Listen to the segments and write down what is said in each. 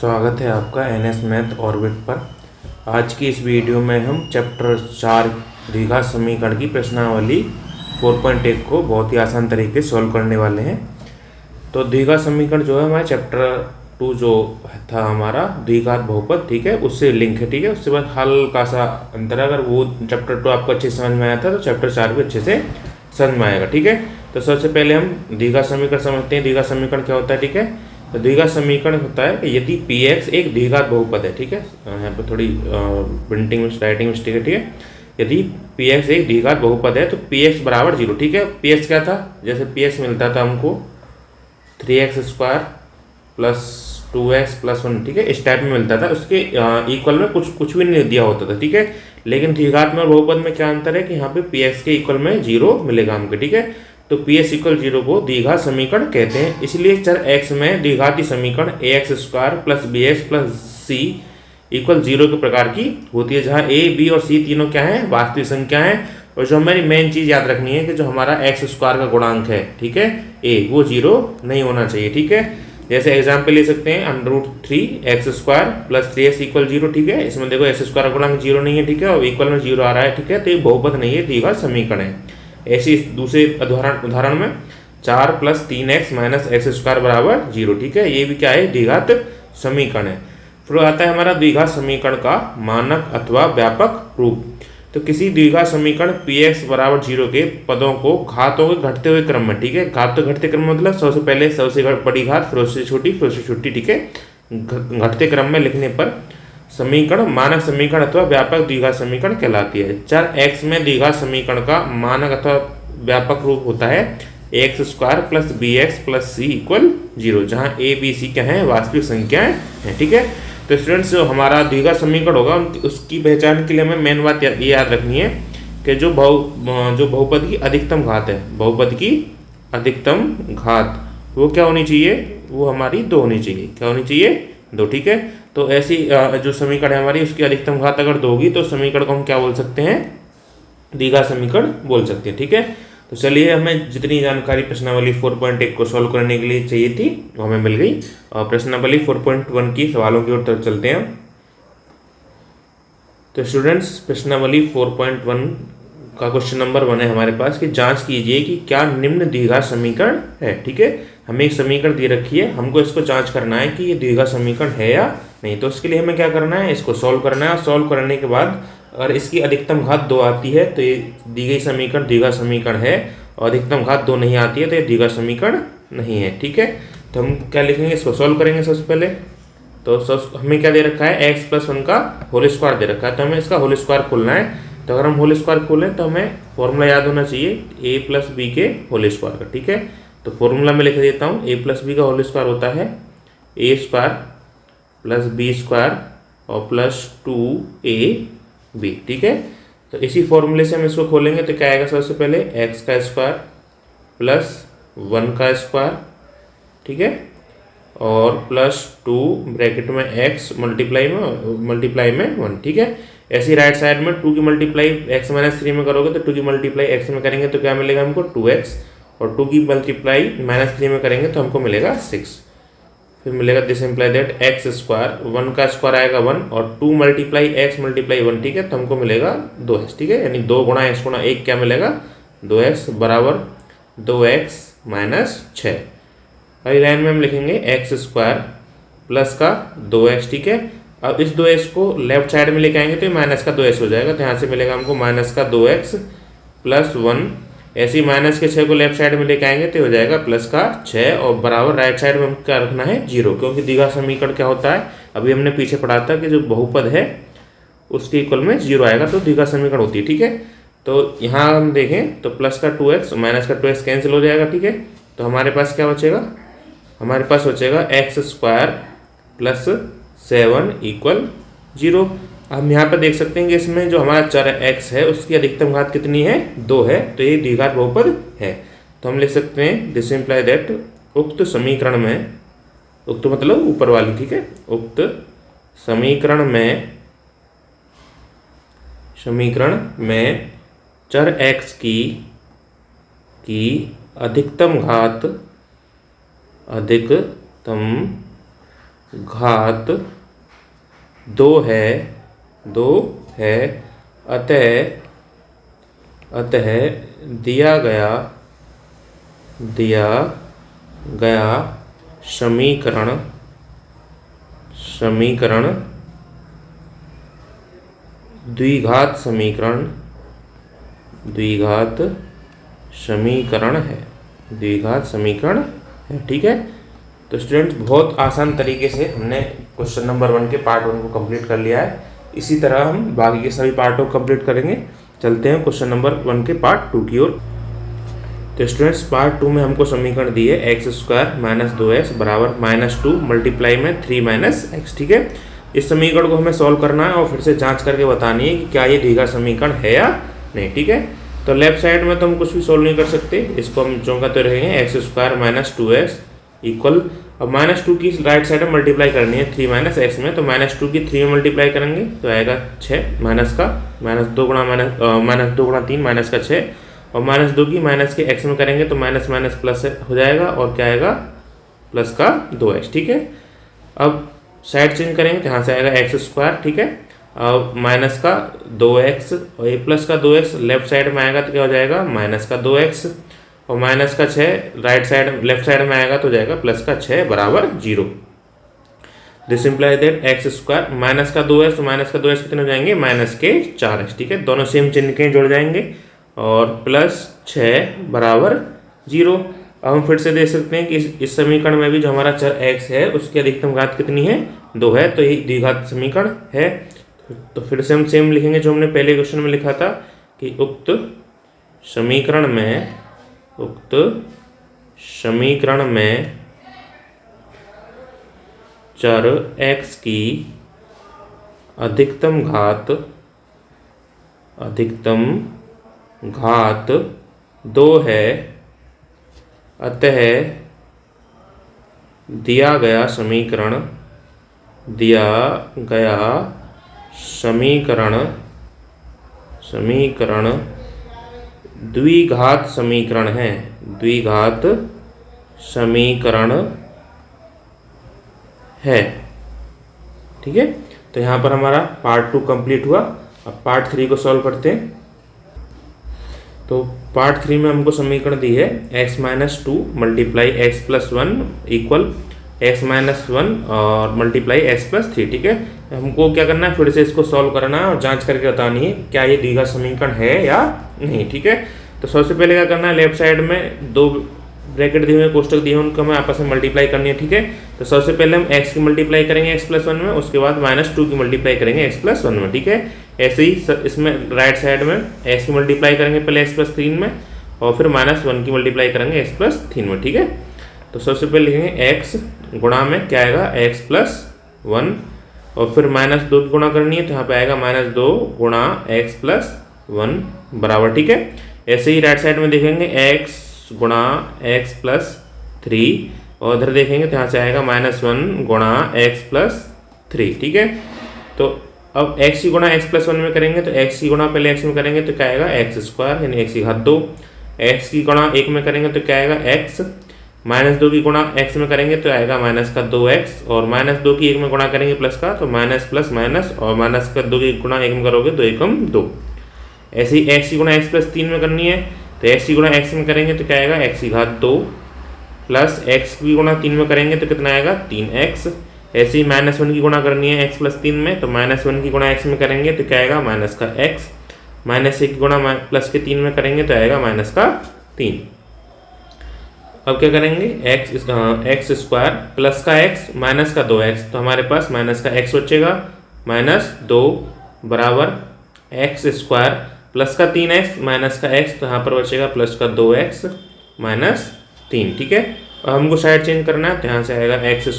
स्वागत है आपका एनएस मैथ ऑर्बिट पर। आज की इस वीडियो में हम चैप्टर 4 द्विघात समीकरण की प्रश्नावली 4.1 को बहुत ही आसान तरीके से सॉल्व करने वाले हैं। तो द्विघात समीकरण जो है हमारे चैप्टर 2 जो था हमारा द्विघात बहुपद, ठीक है, उससे लिंक है, ठीक है। उसके बाद हल्का सा अंतर, अगर वो चैप्टर 2 आपको अच्छे से समझ में आया था तो चैप्टर 4 भी अच्छे से समझ में आएगा, ठीक है। तो सबसे पहले हम द्विघात समीकरण समझते हैं। द्विघात समीकरण क्या होता है, ठीक है। तो द्विघात समीकरण होता है कि यदि Px एक द्विघात बहुपद है, ठीक है। यहाँ पे थोड़ी प्रिंटिंग में राइटिंग मिस्टेक है, ठीक है। यदि Px एक द्विघात बहुपद है तो Px बराबर 0, ठीक है। Px क्या था, जैसे Px मिलता था हमको 3x² प्लस 2x प्लस 1, ठीक है, इस टाइप में मिलता था। उसके इक्वल में कुछ भी नहीं दिया होता था, ठीक है। लेकिन द्विघात में और बहुपद में क्या अंतर है कि यहाँ पे Px के इक्वल में 0 मिलेगा हमको, ठीक है। तो Px इक्वल 0 को द्विघात समीकरण कहते हैं। इसलिए चर x में द्विघाती समीकरण ax² plus bx plus c equal 0 के प्रकार की होती है, जहाँ a, b और c तीनों क्या है, वास्तविक संख्या है। और जो हमारी मेन चीज़ याद रखनी है कि जो हमारा x² का गुणांक है, ठीक है, a, वो 0 नहीं होना चाहिए, ठीक है। जैसे एग्जाम्पल ले सकते हैं √3x² प्लस 3x इक्वल 0, ठीक है। इसमें देखो x² का गुणांक 0 नहीं है, ठीक है, और इक्वल में 0 आ रहा है, ठीक है। तो ये बहुपद नहीं है, द्विघात समीकरण है। ऐसी दूसरे उदाहरण में 4 प्लस 3x माइनस x² बराबर 0, ठीक है, ये भी क्या है, द्विघात समीकरण है। फिर आता है हमारा द्विघात समीकरण का मानक अथवा व्यापक रूप। तो किसी द्विघात समीकरण Px बराबर 0 के पदों को घातों के घटते हुए क्रम में, ठीक है, घात तो घटते क्रम में मतलब सबसे पहले सबसे बड़ी घात, फिर उससे छोटी, फिर उससे छोटी, ठीक है, घटते क्रम में लिखने पर समीकरण मानक समीकरण अथवा व्यापक द्विघात समीकरण कहलाती है। चर x में द्विघात समीकरण का मानक अथवा व्यापक रूप होता है ax² plus bx plus c equal 0, जहाँ a, b, c क्या है, वास्तविक संख्याएं हैं, ठीक है। तो स्टूडेंट्स, जो हमारा द्विघात समीकरण होगा उसकी पहचान के लिए हमें मेन बात ये याद रखनी है कि जो बहुपद की अधिकतम घात है, बहुपद की अधिकतम घात वो क्या होनी चाहिए, वो हमारी 2 होनी चाहिए। क्या होनी चाहिए, 2, ठीक है। तो ऐसी जो समीकरण है हमारी, उसकी अधिकतम घात अगर 2 होगी तो समीकरण को हम क्या बोल सकते हैं, द्विघात समीकरण बोल सकते हैं, ठीक है। तो चलिए, हमें जितनी जानकारी प्रश्नावली 4.1 को सॉल्व करने के लिए चाहिए थी वो हमें मिल गई। और प्रश्नावली 4.1 की सवालों की ओर तरफ चलते हैं। तो स्टूडेंट्स, प्रश्नावली 4.1 का क्वेश्चन नंबर 1 है हमारे पास कि जांच कीजिए कि क्या निम्न द्विघात समीकरण है, ठीक है। हमें एक समीकरण दे रखी है, हमको इसको जांच करना है कि ये द्विघात समीकरण है या नहीं। तो उसके लिए हमें क्या करना है, इसको सॉल्व करना है। और सॉल्व करने के बाद अगर इसकी अधिकतम घात 2 आती है तो ये दी गई समीकरण द्विघात समीकरण है, और अधिकतम घात 2 नहीं आती है तो ये द्विघात समीकरण नहीं है, ठीक है। तो हम क्या लिखेंगे, इसको सॉल्व करेंगे सबसे पहले। तो हमें क्या दे रखा है, x प्लस 1 का होल स्क्वायर दे रखा है, तो हमें इसका होल स्क्वायर खोलना है। तो अगर हम होल स्क्वायर खोलें तो हमें फॉर्मूला याद होना चाहिए a प्लस बी के होल स्क्वायर का, ठीक है। तो फॉर्मूला में लिख देता हूँ, a प्लस बी का होल स्क्वायर होता है a² प्लस b² और प्लस 2ab, ठीक है। तो इसी फॉर्मूले से हम इसको खोलेंगे तो क्या आएगा, सबसे पहले x² प्लस 1 का स्क्वायर, ठीक है, और प्लस 2 ब्रैकेट में x मल्टीप्लाई में 1, ठीक है। ऐसी राइट साइड में 2 की मल्टीप्लाई x माइनस 3 में करोगे तो 2 की मल्टीप्लाई x में करेंगे तो क्या मिलेगा हमको, 2x, और 2 की मल्टीप्लाई माइनस 3 में करेंगे तो हमको मिलेगा 6। फिर मिलेगा दिस इम्प्लाई दैट x², 1 का स्क्वायर आएगा 1, और 2 मल्टीप्लाई x मल्टीप्लाई 1, ठीक है, तो हमको मिलेगा 2x, ठीक है। यानी 2 गुणा x गुणा 1 क्या मिलेगा, 2x बराबर 2x माइनस 6। अगली लाइन में हम लिखेंगे x² प्लस का 2x, ठीक है। अब इस 2x को लेफ्ट साइड में लेके आएंगे तो माइनस का 2x हो जाएगा, तो यहाँ से मिलेगा हमको माइनस का 2x प्लस 1। ऐसे ही माइनस के 6 को लेफ्ट साइड में लेके आएंगे तो हो जाएगा प्लस का 6, और बराबर राइट साइड में हम क्या रखना है, 0, क्योंकि द्विघात समीकरण क्या होता है, अभी हमने पीछे पढ़ा था कि जो बहुपद है उसके इक्वल में 0 आएगा तो द्विघात समीकरण होती है, ठीक है। तो यहाँ हम देखें तो प्लस का 2x माइनस का 2x कैंसिल हो जाएगा, ठीक है। तो हमारे पास क्या बचेगा, हमारे पास बचेगा x² प्लस 7 इक्वल 0। हम यहाँ पर देख सकते हैं कि इसमें जो हमारा चर x है उसकी अधिकतम घात कितनी है, 2 है, तो ये द्विघात बहुपद है। तो हम लिख सकते हैं दिस इम्प्लाई दैट उक्त समीकरण में, उक्त मतलब ऊपर वाली, ठीक है, उक्त समीकरण में चर x की अधिकतम घात 2 है अतः दिया गया समीकरण द्विघात समीकरण है। ठीक है, तो स्टूडेंट्स बहुत आसान तरीके से हमने क्वेश्चन नंबर 1 के पार्ट 1 को कंप्लीट कर लिया है। इसी तरह हम बाकी के सभी पार्टों को कंप्लीट करेंगे। चलते हैं क्वेश्चन नंबर 1 के पार्ट 2 की ओर। तो स्टूडेंट्स पार्ट 2 में हमको समीकरण दी है x² - 2x बराबर -2 मल्टीप्लाई में 3 - x। ठीक है, इस समीकरण को हमें सॉल्व करना है और फिर से जांच करके बतानी है कि क्या ये द्विघात समीकरण है या नहीं। ठीक है, तो लेफ्ट साइड में तो हम कुछ भी सॉल्व नहीं कर सकते, इसको हम जो कहते रहेंगे x² - 2x इक्वल, अब -2 की राइट साइड में मल्टीप्लाई करनी है 3 - x में, तो -2 की 3 में मल्टीप्लाई करेंगे तो आएगा 6 माइनस का -2 गुणा 3 माइनस का 6, और -2 की माइनस के x में करेंगे तो माइनस माइनस प्लस हो जाएगा और क्या आएगा प्लस का 2x। ठीक है, अब साइड चेंज करेंगे तो यहाँ से आएगा x²। ठीक है, अब माइनस का 2x और ये प्लस का 2x लेफ्ट साइड में आएगा तो क्या हो जाएगा माइनस का 2x, और माइनस का 6 राइट साइड लेफ्ट साइड में आएगा तो जाएगा प्लस का 6 बराबर 0। This imply that x² minus का 2x तो माइनस का 2x कितने हो जाएंगे माइनस के 4x। ठीक है, दोनों सेम चिन्ह के जुड़ जाएंगे और प्लस 6 बराबर 0। अब हम फिर से देख सकते हैं कि इस समीकरण में भी जो हमारा चर x है उसकी अधिकतम घात कितनी है 2 है, तो ये द्विघात समीकरण है। तो फिर से हम सेम लिखेंगे जो हमने पहले क्वेश्चन में लिखा था कि उक्त समीकरण में चर x की अधिकतम घात 2 है अतः दिया गया समीकरण द्विघात समीकरण है। ठीक है, तो यहाँ पर हमारा पार्ट 2 कंप्लीट हुआ। अब पार्ट 3 को सॉल्व करते हैं। तो पार्ट 3 में हमको समीकरण दी है x - 2 multiply x + 1 equal x - 1 और मल्टीप्लाई x + 3। ठीक है, हमको क्या करना है फिर से इसको सॉल्व करना है और जांच करके बतानी है क्या ये द्विघात समीकरण है या नहीं। ठीक है, तो सबसे पहले क्या करना है लेफ्ट साइड में 2 ब्रैकेट दिए हुए कोष्टक दिए हुए उनको हमें आपस में मल्टीप्लाई करनी है। ठीक है, तो सबसे पहले हम x की मल्टीप्लाई करेंगे x + 1 में, उसके बाद -2 की मल्टीप्लाई करेंगे x + 1 में। ठीक है, ऐसे ही इसमें राइट साइड में x की मल्टीप्लाई करेंगे पहले x + 3 में और फिर -1 की मल्टीप्लाई करेंगे x + 3 में। ठीक है, तो सबसे पहले लिखेंगे x गुणा में क्या आएगा x + 1 और फिर -2 की गुणा करनी है तो यहाँ पे आएगा -2 गुणा x + 1 बराबर। ठीक है, ऐसे ही राइट साइड में देखेंगे x गुणा x + 3 और इधर देखेंगे तो यहाँ से आएगा -1 गुणा x + 3। ठीक है, तो अब x की गुणा x + 1 में करेंगे तो x की गुणा पहले x में करेंगे तो क्या आएगा x² यानी x की घात 2, x की गुणा 1 में करेंगे तो क्या आएगा x, -2 की गुणा x में करेंगे तो आएगा माइनस का 2x और -2 की 1 में गुणा करेंगे प्लस का तो माइनस प्लस माइनस और माइनस का 2 की गुणा 1 में करोगे तो 1 2। ऐसे ही x की गुणा x + 3 में करनी है तो x की गुणा x में करेंगे तो क्या आएगा x की घात 2 प्लस x की गुणा 3 में करेंगे तो कितना आएगा 3x। ऐसे ही -1 की गुणा करनी है x + 3 में तो -1 की गुणा x में करेंगे तो क्या आएगा माइनस का x, -1 की गुणा प्लस के 3 में करेंगे तो आएगा माइनस का 3। अब क्या करेंगे x² प्लस का x माइनस का 2x तो हमारे पास माइनस का x बचेगा -2 बराबर x² प्लस का 3x माइनस का x तो यहाँ पर बचेगा प्लस का 2x -3। ठीक है, और हमको साइड चेंज करना है तो यहाँ से आएगा x²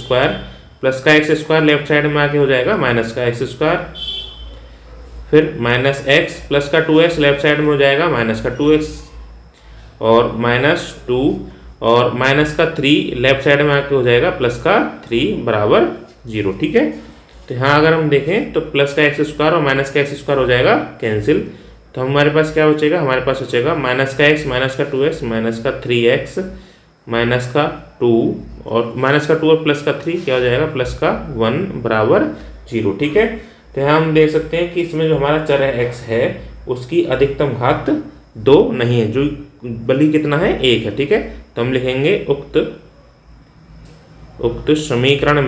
प्लस का x² लेफ्ट साइड में आके हो जाएगा माइनस का x², फिर -x प्लस का 2x लेफ्ट साइड में हो जाएगा माइनस का 2x और -2 और माइनस का 3 लेफ्ट साइड में आके हो जाएगा प्लस का 3 बराबर 0। ठीक है, तो यहाँ अगर हम देखें तो प्लस का x² और माइनस का x² हो जाएगा कैंसिल, तो हमारे पास क्या बचेगा हमारे पास बचेगा माइनस का x माइनस का 2x माइनस का 3x माइनस का 2 और माइनस का 2 और प्लस का 3 क्या हो जाएगा, प्लस का 1 बराबर 0। ठीक है, तो यहाँ हम देख सकते हैं कि इसमें जो हमारा चर x है उसकी अधिकतम घात 2 नहीं है, जो बल्कि कितना है, 1 है। ठीक है, तो हम लिखेंगे उक्त समीकरण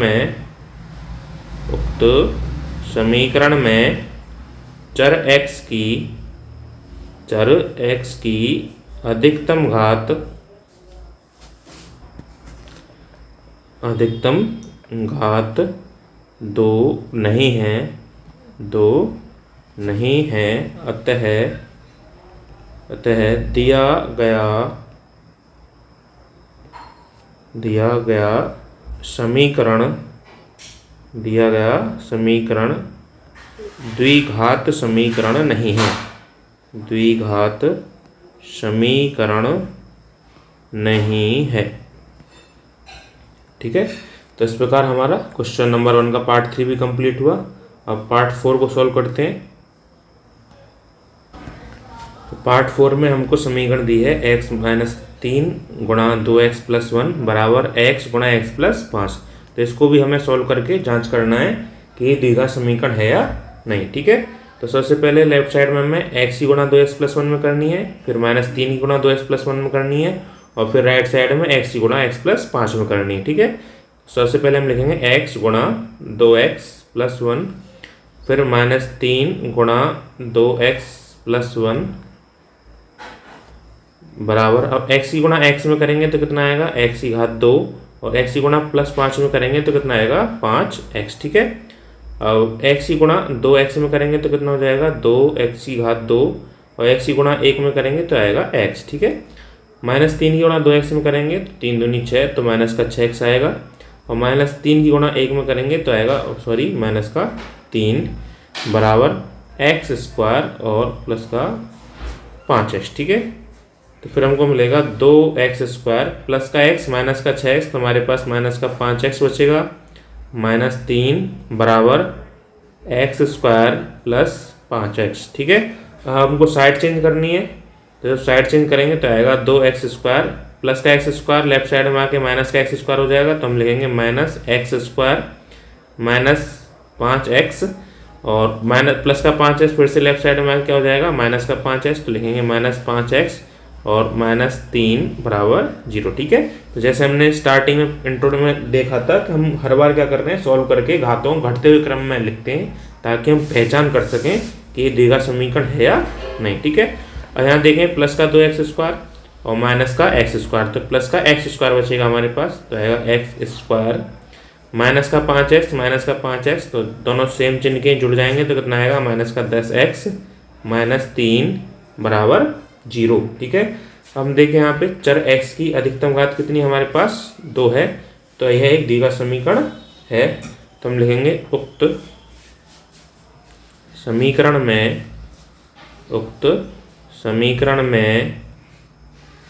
में चर x की अधिकतम घात 2 नहीं है, अतः दिया गया समीकरण द्विघात समीकरण नहीं है, ठीक है। तो इस प्रकार हमारा क्वेश्चन नंबर 1 का पार्ट 3 भी कंप्लीट हुआ। अब पार्ट 4 को सॉल्व करते हैं। तो पार्ट 4 में हमको समीकरण दी है x माइनस 3 गुणा 2x प्लस 1 बराबर x गुणा x प्लस 5। तो इसको भी हमें सॉल्व करके जांच करना है कि ये द्विघात समीकरण है या नहीं। ठीक है, तो सबसे पहले लेफ्ट साइड में हमें x की गुणा 2x प्लस 1 में करनी है, फिर माइनस 3 की गुणा 2x प्लस 1 में करनी है, और फिर राइट साइड में x की गुणा x प्लस 5 में करनी है। ठीक है, सबसे पहले हम लिखेंगे x गुणा 2x प्लस 1, फिर माइनस 3 गुणा 2x प्लस 1 बराबर, अब x की गुणा x में करेंगे तो कितना आएगा, x की घात 2, और x की गुणा प्लस 5 में करेंगे तो कितना आएगा, 5x। ठीक है, अब x की गुणा 2x में करेंगे तो कितना हो जाएगा, 2x की घात 2, और x की गुणा 1 में करेंगे तो आएगा x। ठीक है, माइनस 3 की गुणा 2x में करेंगे तो 3 दूनी 6, तो माइनस का 6x आएगा, और माइनस 3 की गुणा 1 में करेंगे तो आएगा माइनस का 3 बराबर x स्क्वायर और प्लस का 5x। ठीक है, तो फिर हमको मिलेगा 2x स्क्वायर प्लस का x माइनस का 6x, तो हमारे पास माइनस का 5x बचेगा, माइनस 3 बराबर x स्क्वायर प्लस 5x। ठीक है, हमको साइड चेंज करनी है, तो जब साइड चेंज करेंगे तो आएगा 2x स्क्वायर प्लस का x स्क्वायर लेफ्ट साइड में आके माइनस का x स्क्वायर हो जाएगा, तो हम लिखेंगे minus x square minus 5x, और माइनस प्लस का 5x फिर से लेफ्ट साइड में आके क्या हो जाएगा, माइनस का 5x, तो लिखेंगे माइनस 5x और माइनस 3 बराबर 0। ठीक है, तो जैसे हमने स्टार्टिंग में इंट्रो में देखा था कि हम हर बार क्या करते हैं, सॉल्व करके घातों घटते हुए क्रम में लिखते हैं ताकि हम पहचान कर सकें कि ये द्विघात समीकरण है या नहीं। ठीक है, और यहाँ देखें प्लस का 2x स्क्वायर और माइनस का x स्क्वायर, तो प्लस का x स्क्वायर बचेगा हमारे पास, तो आएगा x स्क्वायर माइनस का 5x, तो दोनों सेम चिन्ह के जुड़ जाएंगे तो कितना आएगा, माइनस का 10x माइनस 3 बराबर 0। ठीक है, हम देखें यहाँ पे चर x की अधिकतम घात कितनी हमारे पास, 2 है, तो यह एक द्विघात समीकरण है। तो हम लिखेंगे उक्त समीकरण में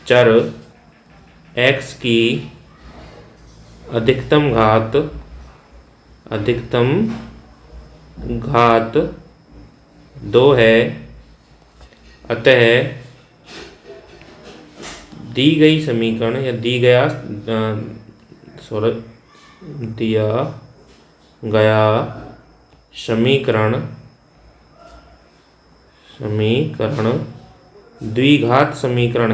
चर x की अधिकतम घात 2 है, अतः दी गई समीकरण या दिया गया समीकरण द्विघात समीकरण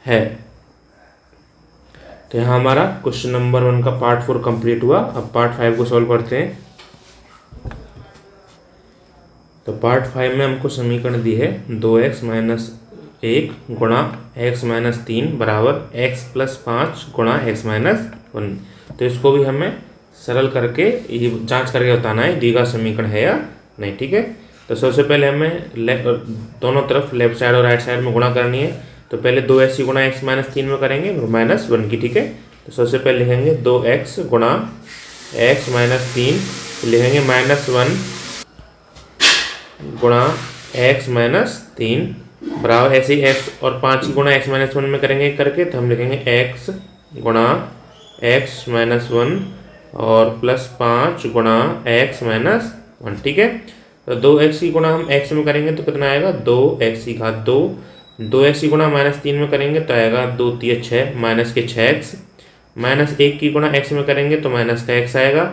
है। तो यहाँ हमारा क्वेश्चन नंबर 1 का पार्ट 4 कंप्लीट हुआ। अब पार्ट 5 को सॉल्व करते हैं। तो पार्ट 5 में हमको समीकरण दी है 2x माइनस 1 गुणा x माइनस 3 बराबर x प्लस 5 गुणा x माइनस 1। तो इसको भी हमें सरल करके ये जांच करके बताना है द्विघात समीकरण है या नहीं। ठीक है, तो सबसे पहले हमें दोनों तरफ लेफ्ट साइड और राइट साइड में गुणा करनी है। तो पहले 2x की गुणा x माइनस 3 में करेंगे फिर माइनस 1 की। ठीक है, तो सबसे पहले लिखेंगे 2x गुणा x माइनस 3, लिखेंगे माइनस 1 गुणा x माइनस 3 बराबर ऐसे ही x और 5 की गुणा x माइनस 1 में करेंगे करके, तो हम लिखेंगे x गुणा x माइनस 1 और प्लस 5 गुणा x माइनस 1। ठीक है, तो 2x की गुणा हम x में करेंगे तो कितना आएगा 2x की घात 2, 2x की गुणा -3 में करेंगे तो आएगा 2 3 6 माइनस के 6x, -1 की गुणा x में करेंगे तो माइनस का x आएगा,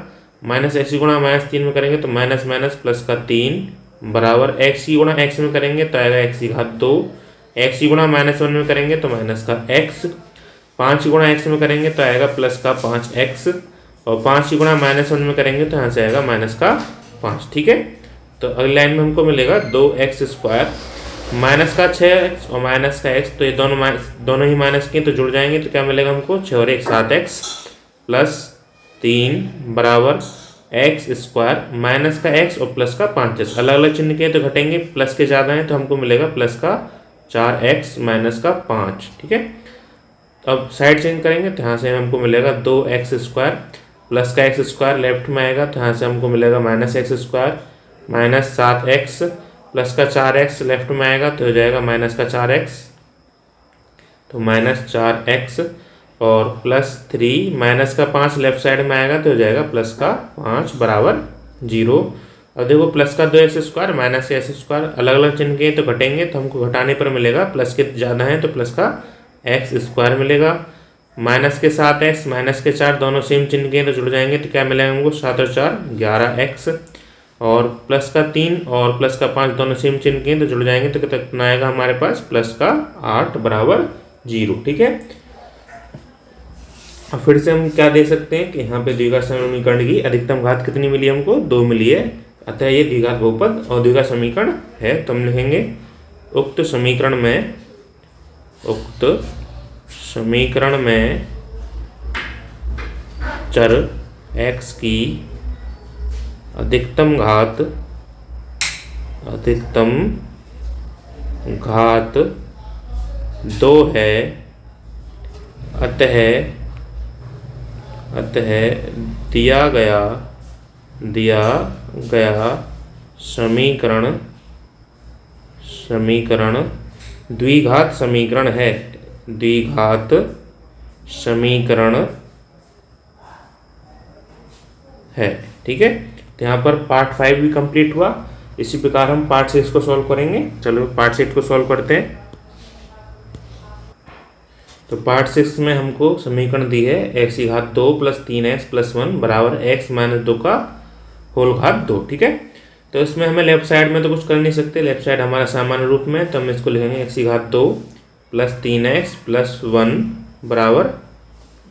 -x की गुणा -3 में करेंगे तो माइनस माइनस प्लस का 3 बराबर x की गुणा x में करेंगे तो आएगा x की घात 2, x की गुणा -1 में करेंगे तो माइनस का x, 5 की गुणा x में करेंगे तो आएगा प्लस का 5x, और 5 की गुणा -1 में करेंगे तो यहाँ से आएगा माइनस का 5। ठीक है, तो अगली लाइन में हमको मिलेगा 2x² माइनस का 6x और माइनस का x, तो ये दोनों ही माइनस के तो जुड़ जाएंगे तो क्या मिलेगा हमको 6 और 1 7x प्लस 3 बराबर x² माइनस का x और प्लस का 5x, अलग अलग चिन्ह के तो घटेंगे, प्लस के ज़्यादा हैं तो हमको मिलेगा प्लस का 4x माइनस का 5। ठीक है, अब साइड चेंज करेंगे तो यहाँ से हमको मिलेगा 2x² प्लस का x² लेफ्ट में आएगा तो यहाँ से हमको मिलेगा -x² माइनस 7x प्लस का 4x लेफ्ट में आएगा तो हो जाएगा माइनस का 4x, तो -4x और प्लस 3 माइनस का 5 लेफ्ट साइड में आएगा तो हो जाएगा प्लस का 5 बराबर 0। अब देखो प्लस का 2x² माइनस का x² अलग अलग चिन्ह के तो घटेंगे, तो हमको घटाने पर मिलेगा प्लस के ज़्यादा हैं तो प्लस का x² मिलेगा, माइनस के 7x माइनस के 4 दोनों सेम चिन्ह के तो जुड़ जाएंगे तो क्या मिलेगा हमको 7 और 4 11x, और प्लस का 3 और प्लस का 5 दोनों सेम चिन्ह के तो जुड़ जाएंगे तो कितना आएगा हमारे पास प्लस का 8 बराबर 0। ठीक है, अब फिर से हम क्या दे सकते हैं कि यहाँ पे द्विघात समीकरण की अधिकतम घात कितनी मिली हमको 2 मिली है, अतः ये द्विघात बहुपद और द्विघात समीकरण है। तो हम लिखेंगे उक्त समीकरण में चर x की अधिकतम घात 2 है, अतः दिया गया समीकरण द्विघात समीकरण है, ठीक है, तो यहाँ पर पार्ट 5 भी कंप्लीट हुआ। इसी प्रकार हम पार्ट 6 को सॉल्व करेंगे। चलो पार्ट 6 को सॉल्व करते हैं। तो पार्ट 6 में हमको समीकरण दी है x की घात 2 प्लस 3x प्लस 1 बराबर x माइनस 2 का होल घात 2। ठीक है, तो इसमें हमें लेफ्ट साइड में तो कुछ कर नहीं सकते, लेफ्ट साइड हमारा सामान्य रूप में, तो हम इसको लिखेंगे x की घात 2 प्लस 3x प्लस 1 बराबर।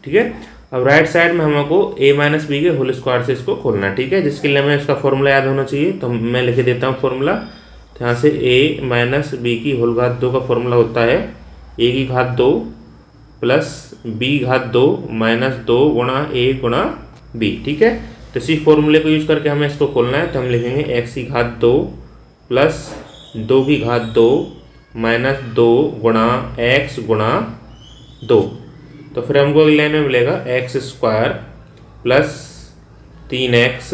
ठीक है, अब राइट साइड में हमको a माइनस बी के होल स्क्वायर से इसको खोलना है। ठीक है, जिसके लिए हमें इसका फॉर्मूला याद होना चाहिए, तो मैं लिख देता हूँ फॉर्मूला। तो यहाँ से a माइनस बी की होल घात 2 का फॉर्मूला होता है a की घात 2 प्लस b घात 2 माइनस 2 गुणा a गुणा b। ठीक है, तो इसी फॉर्मूले को यूज़ करके हमें इसको खोलना है। तो हम लिखेंगे x की घात 2 प्लस 2 की घात 2 माइनस 2 गुणा x गुणा 2। तो फिर हमको अगली लाइन में मिलेगा x² प्लस 3x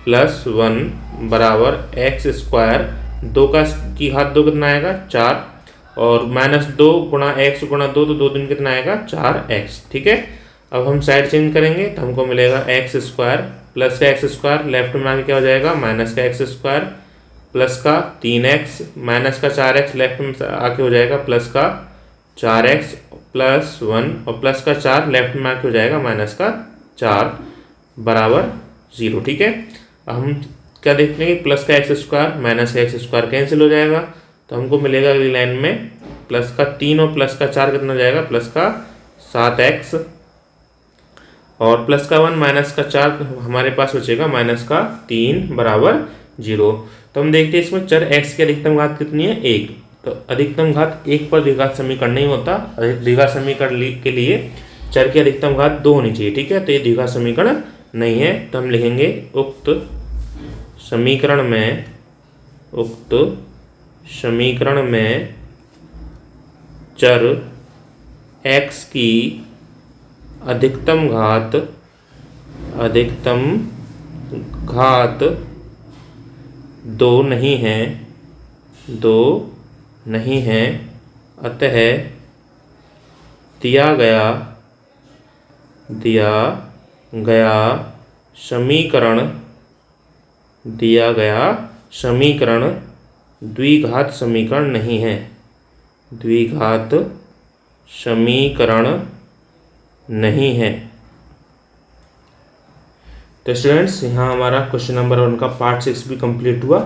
प्लस 1 बराबर x² 2 की घात 2 कितना आएगा 4, और माइनस 2 गुणा x गुणा 2, तो 2 दिन कितना आएगा 4x। ठीक है, अब हम साइड चेंज करेंगे तो हमको मिलेगा x² प्लस का x² लेफ्ट में आके क्या हो जाएगा माइनस का x² प्लस का 3x माइनस का 4x लेफ्ट में आके हो जाएगा प्लस का 4x प्लस 1 और प्लस का 4 लेफ्ट में आके हो जाएगा माइनस का 4 बराबर 0। ठीक है, अब हम क्या देखते हैं कि प्लस का x² माइनस का x² कैंसिल हो जाएगा, तो हमको मिलेगा अगली लाइन में प्लस का 3 और प्लस का 4 कितना हो जाएगा प्लस का 7x, और प्लस का 1 माइनस का 4 हमारे पास बचेगा माइनस का 3 बराबर 0। तो हम देखते हैं इसमें चर x की अधिकतम घात कितनी है 1। तो अधिकतम घात 1 पर द्विघात समीकरण नहीं होता, द्विघात समीकरण के लिए चर की अधिकतम घात 2 होनी चाहिए। ठीक है, तो ये द्विघात समीकरण नहीं है, तो हम लिखेंगे उक्त समीकरण में चर x की अधिकतम घात 2 नहीं है, अतः दिया गया समीकरण द्विघात समीकरण नहीं है। द्विघात समीकरण नहीं है। तो स्टूडेंट्स, यहाँ हमारा क्वेश्चन नंबर 1 का पार्ट 6 भी कंप्लीट हुआ।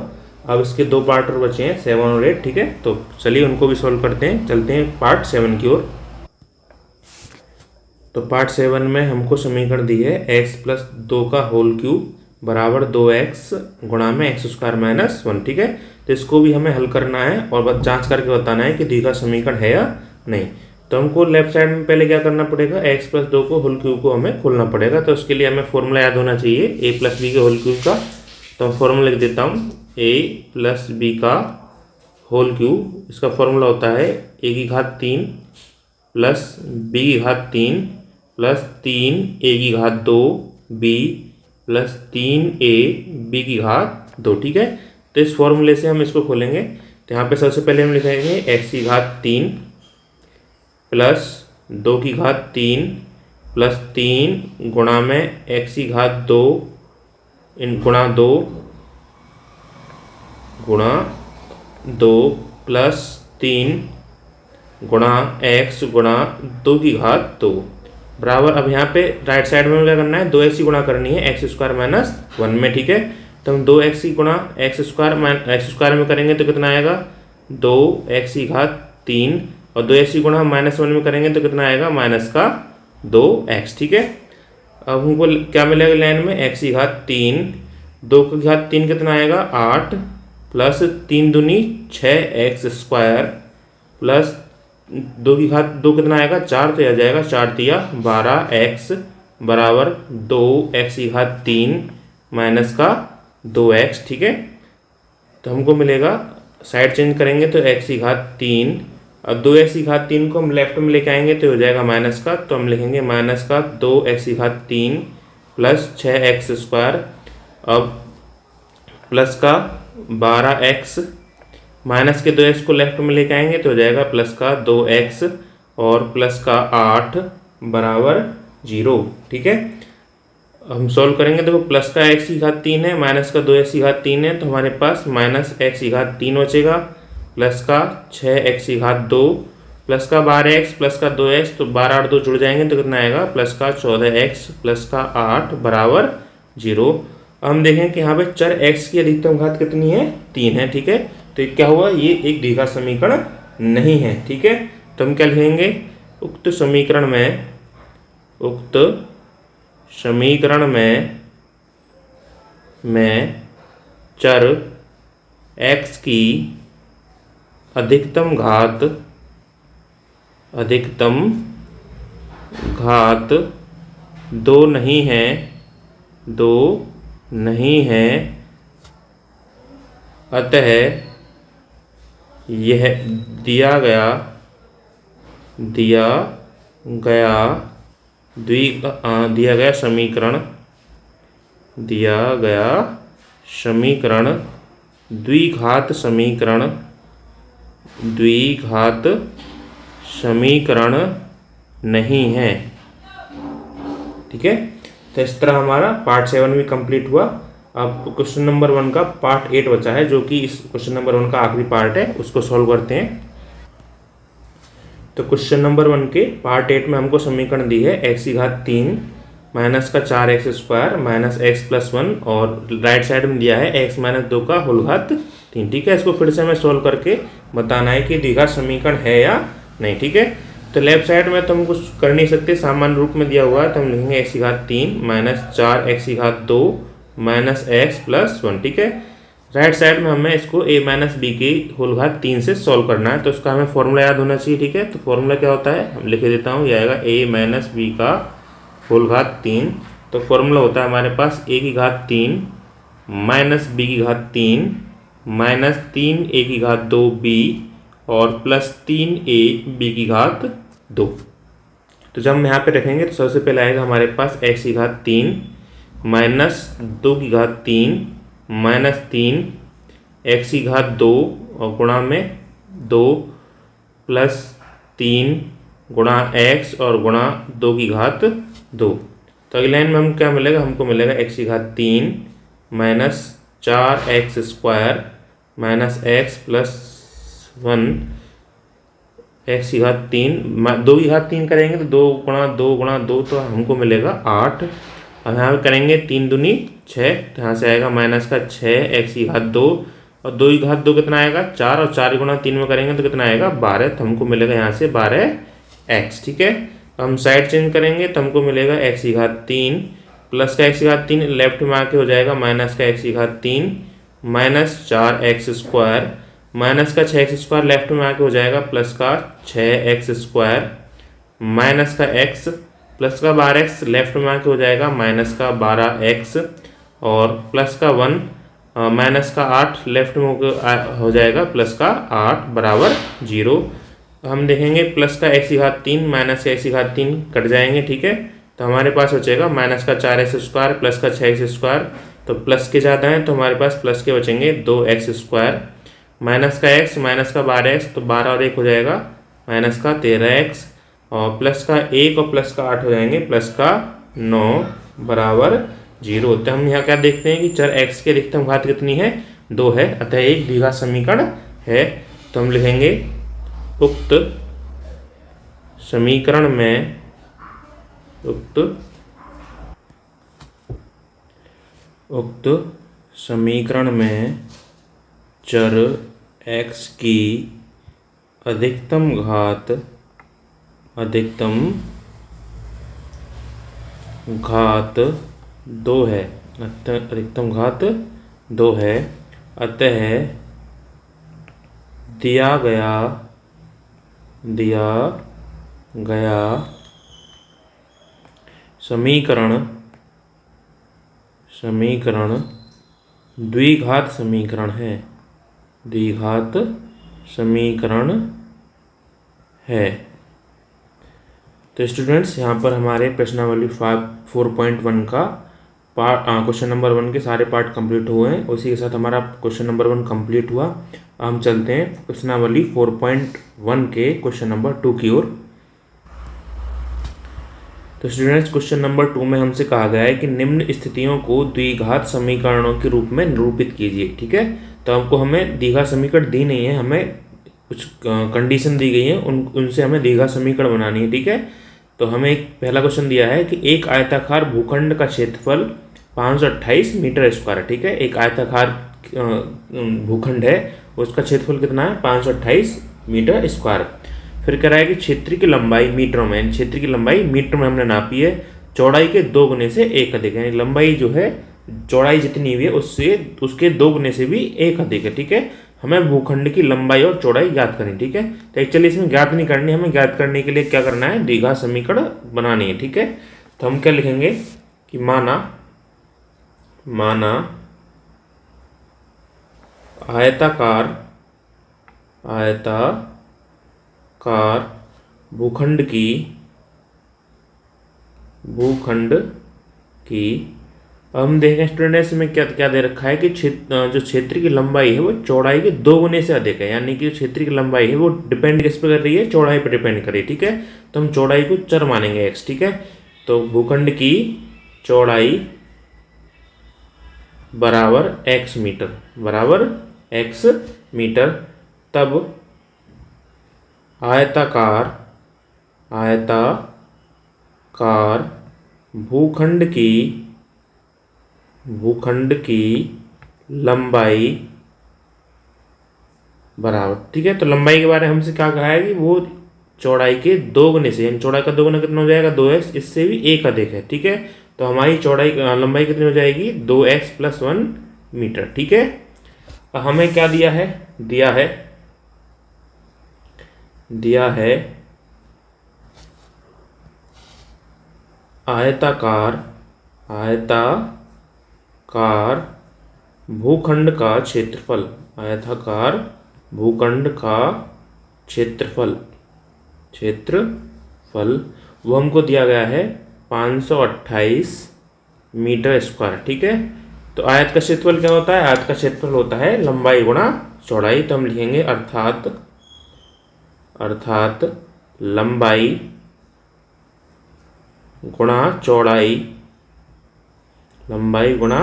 अब इसके 2 पार्ट और बचे हैं, 7 और 8। ठीक है, तो चलिए उनको भी सॉल्व करते हैं। चलते हैं पार्ट 7 की ओर। तो पार्ट 7 में हमको समीकरण दी है x + 2 का होल क्यूब बराबर 2x गुणा में x² - 1। ठीक है, तो इसको भी हमें हल करना है और बस जांच करके बताना है कि द्विघात समीकरण है या नहीं। तो हमको लेफ्ट साइड में पहले क्या करना पड़ेगा, x + 2 को होल क्यूब को हमें खोलना पड़ेगा। तो उसके लिए हमें फॉर्मूला याद होना चाहिए a + b के होल क्यूब का। तो हम फॉर्मूला लिख देता हूँ, a + b का होल क्यूब। इसका फॉर्मूला होता है a³ plus b³ plus 3a² b plus 3a b²। ठीक है, तो इस फॉर्मूले से हम इसको खोलेंगे। तो यहाँ पे सबसे पहले हम लिखेंगे x³ प्लस 2³ प्लस 3 गुणा में x² गुणा 2 प्लस 3 गुणा x गुणा 2² बराबर। अब यहाँ पे राइट साइड में क्या करना है, 2x की गुणा करनी है x² - 1 में। ठीक है, तो हम 2x की गुणा x² में करेंगे तो कितना आएगा, 2x³ और 2x की गुणा -1 में करेंगे तो कितना आएगा, -2x। ठीक है, अब हमको क्या मिलेगा लाइन में, x³ 2³ कितना आएगा, 8 प्लस 3 दूनी 6x² प्लस 2² कितना आएगा, 4। तो यह जाएगा 4 × 12x बराबर 2x³ - 2x। ठीक है, तो हमको मिलेगा, साइड चेंज करेंगे तो x³ और 2x³ को हम लेफ्ट में लेके आएंगे तो हो जाएगा माइनस का। तो हम लिखेंगे -2x³ प्लस 6x²। अब प्लस का 12x माइनस के 2x को लेफ्ट में लेके आएंगे तो हो जाएगा प्लस का 2x और प्लस का 8 बराबर 0। ठीक है, हम सॉल्व करेंगे। देखो प्लस का x³ है, माइनस का 2x³ है, तो हमारे पास -x³ बचेगा, प्लस का 6x² प्लस का 12x प्लस का 2x। तो 12 और 2 जुड़ जाएंगे तो कितना आएगा, प्लस का 14x प्लस का 8 बराबर 0। हम देखें कि यहाँ पे चर x की अधिकतम घात कितनी है, 3 है। ठीक है, तो क्या हुआ, ये एक द्विघात समीकरण नहीं है। ठीक है, तो हम क्या लिखेंगे, उक्त समीकरण में चर x की अधिकतम घात 2 नहीं है, अतः यह दिया गया समीकरण द्विघात समीकरण नहीं है। ठीक है, तो इस तरह हमारा पार्ट 7 भी कंप्लीट हुआ। अब क्वेश्चन नंबर 1 का पार्ट 8 बचा है, जो कि इस क्वेश्चन नंबर 1 का आखिरी पार्ट है, उसको सॉल्व करते हैं। तो क्वेश्चन नंबर 1 के पार्ट 8 में हमको समीकरण दी है x³ माइनस का 4x² माइनस x + 1 और राइट साइड में दिया है x - 2 का होल घात 3। ठीक है, इसको फिर से हमें सॉल्व करके बताना है कि द्विघात समीकरण है या नहीं। ठीक है, तो लेफ्ट साइड में तो हम कुछ कर नहीं सकते, सामान्य रूप में दिया हुआ है, तो हम लिखेंगे x³ minus 4x² minus x + 1। ठीक है, राइट साइड में हमें इसको a - b के होल घात 3 से सॉल्व करना है, तो उसका हमें फॉर्मूला याद होना चाहिए। ठीक है, तो फॉर्मूला क्या होता है, हम लिख देता हूँ, यह आएगा a - b का होल घात 3। तो फॉर्मूला होता है हमारे पास a³ minus b³ minus 3a² और प्लस 3a b²। तो जब हम यहाँ पे रखेंगे तो सबसे पहले आएगा हमारे पास x³ माइनस 2³ माइनस 3 x² और गुणा में 2 प्लस 3 गुणा x और गुणा 2²। तो अगली लाइन में हम क्या मिलेगा, हमको मिलेगा x³ minus 4x² minus x + 1 x की घात 3, 2 की घात 3 करेंगे तो 2 गुणा 2 तो हमको मिलेगा 8। अब यहाँ पे करेंगे 3 दूनी 6, तो यहाँ से आएगा माइनस का 6 एक्स की घात 2, और 2 की घात 2 कितना आएगा 4, और 4 गुणा 3 में करेंगे तो कितना आएगा 12, तो हमको मिलेगा यहाँ से 12 एक्स। ठीक है, हम साइड चेंज करेंगे तो हमको मिलेगा एक्स की घात 3 प्लस का एक्स की घात 3 लेफ्ट में आके हो जाएगा माइनस का एक्स की घात 3 माइनस 4 एक्स स्क्वायर, माइनस का 6 एक्स स्क्वायर लेफ्ट में आके हो जाएगा प्लस का 6 एक्स स्क्वायर, माइनस का एक्स प्लस का 12 एक्स लेफ्ट में आके हो जाएगा माइनस का 12 एक्स, और प्लस का 1 माइनस का 8 लेफ्ट में हो जाएगा प्लस का 8 बराबर 0। हम देखेंगे प्लस का एक्स की घात 3 माइनस का एक्स की घात 3 कट जाएंगे। ठीक है, तो हमारे पास बचेगा माइनस का 4 एक्स स्क्वायर प्लस का 6 एक्स स्क्वायर, तो प्लस के ज़्यादा हैं तो हमारे पास प्लस के बचेंगे 2 एक्स स्क्वायर, माइनस का एक्स माइनस का 12 एक्स, तो 12 और 1 हो जाएगा माइनस का 13 एक्स, और प्लस का 1 और प्लस का 8 हो जाएंगे प्लस का 9 बराबर 0। तो हम यहाँ क्या देखते हैं कि चर x की अधिकतम घात कितनी है 2 है, अतः एक द्विघात समीकरण है। तो हम लिखेंगे उक्त समीकरण में चर x की अधिकतम घात 2 है, अधिकतम घात 2 है, अतः दिया गया समीकरण द्विघात समीकरण है। तो स्टूडेंट्स, यहाँ पर हमारे प्रश्नावली 4.1 का क्वेश्चन नंबर 1 के सारे पार्ट कंप्लीट हुए हैं। उसी के साथ हमारा क्वेश्चन नंबर 1 कंप्लीट हुआ। हम चलते हैं प्रश्नावली 4.1 के क्वेश्चन नंबर 2 की ओर। तो स्टूडेंट्स, क्वेश्चन नंबर 2 में हमसे कहा गया है कि निम्न स्थितियों को द्विघात समीकरणों के रूप में निरूपित कीजिए। ठीक है, तो हमें द्विघात समीकरण दी नहीं है, हमें कुछ कंडीशन दी गई है, उनसे हमें द्विघात समीकरण बनानी है। ठीक है, तो हमें एक पहला क्वेश्चन दिया है कि एक आयताकार भूखंड का क्षेत्रफल 528 मीटर स्क्वायर। ठीक है, एक आयताकार भूखंड है, उसका क्षेत्रफल कितना है 528 मीटर स्क्वायर। फिर कह रहा है कि क्षेत्र की लंबाई मीटर में, क्षेत्र की लंबाई मीटर में हमने नापी है, चौड़ाई के 2 गुने से 1 अधिक है, यानी लंबाई जो है चौड़ाई जितनी हुई है उसके 2 गुने से भी 1 अधिक है। ठीक है, हमें भूखंड की लंबाई और चौड़ाई ज्ञात करनी। ठीक है, तो एक्चुअली इसमें ज्ञात नहीं करनी, हमें ज्ञात करने के लिए क्या करना है, द्विघात समीकरण बनानी है। ठीक है, तो हम क्या लिखेंगे कि माना आयताकार भूखंड की हम देखें स्टूडेंट्स में क्या दे रखा है कि जो क्षेत्र की लंबाई है वो चौड़ाई के 2 गुने से अधिक है, यानी कि क्षेत्र की लंबाई है वो डिपेंड किस पे कर रही है, चौड़ाई पे डिपेंड कर रही है। ठीक है, तो हम चौड़ाई को चर मानेंगे x। ठीक है, तो भूखंड की चौड़ाई बराबर x मीटर, तब आयताकार भूखंड की लंबाई बराबर। ठीक है, तो लंबाई के बारे में हमसे क्या कहा है कि वो चौड़ाई के 2 गुने से, यानी चौड़ाई का 2 गुना कितना हो जाएगा 2x, इससे भी 1 अधिक है। ठीक है, तो हमारी लंबाई कितनी हो जाएगी 2x + 1 मीटर। ठीक है, हमें क्या दिया है आयताकार भूखंड का क्षेत्रफल, वो हमको दिया गया है 528 मीटर स्क्वायर। ठीक है, तो आयत का क्षेत्रफल क्या होता है, आयत का क्षेत्रफल होता है लंबाई गुणा चौड़ाई। तो हम लिखेंगे अर्थात लंबाई गुणा